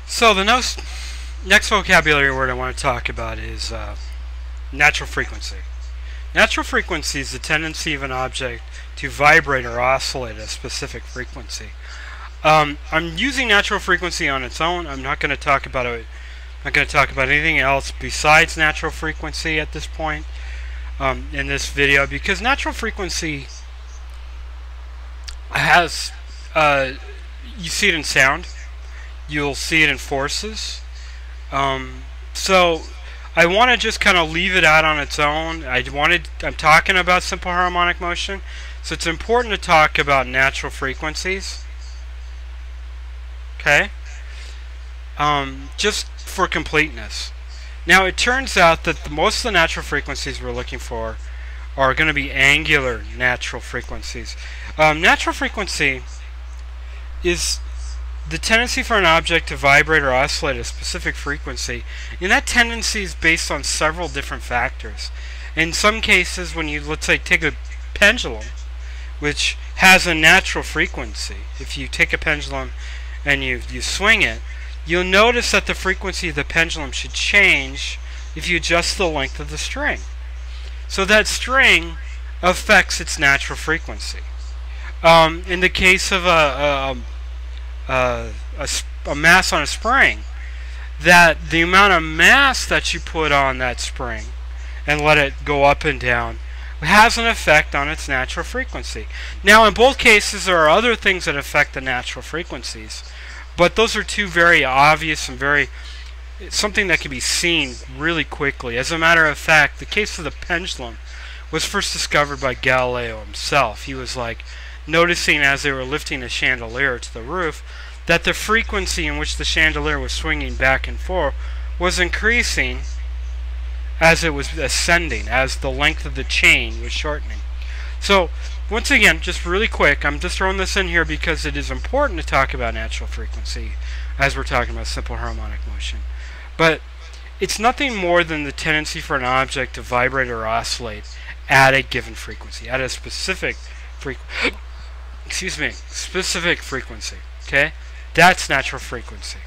So the next vocabulary word I want to talk about is natural frequency. Natural frequency is the tendency of an object to vibrate or oscillate at a specific frequency. I'm using natural frequency on its own. I'm not going to talk about it. I'm not going to talk about anything else besides natural frequency at this point in this video, because natural frequency has you see it in sound. You'll see it in forces. So I want to just kind of leave it out on its own. I'm talking about simple harmonic motion, so it's important to talk about natural frequencies. Okay? Just for completeness. Now it turns out that most of the natural frequencies we're looking for are going to be angular natural frequencies. Natural frequency is the tendency for an object to vibrate or oscillate at a specific frequency, and that tendency is based on several different factors. In some cases, when you, let's say, take a pendulum, which has a natural frequency, if you take a pendulum and you swing it, you'll notice that the frequency of the pendulum should change if you adjust the length of the string. So that string affects its natural frequency. In the case of a mass on a spring, that the amount of mass that you put on that spring and let it go up and down has an effect on its natural frequency. Now in both cases there are other things that affect the natural frequencies, but those are two very obvious and something that can be seen really quickly. As a matter of fact, the case of the pendulum was first discovered by Galileo himself. He was noticing as they were lifting a chandelier to the roof that the frequency in which the chandelier was swinging back and forth was increasing as it was ascending, as the length of the chain was shortening. So once again, just really quick, I'm just throwing this in here because it is important to talk about natural frequency as we're talking about simple harmonic motion. But it's nothing more than the tendency for an object to vibrate or oscillate at a given frequency, at a specific frequency. Okay? That's natural frequency.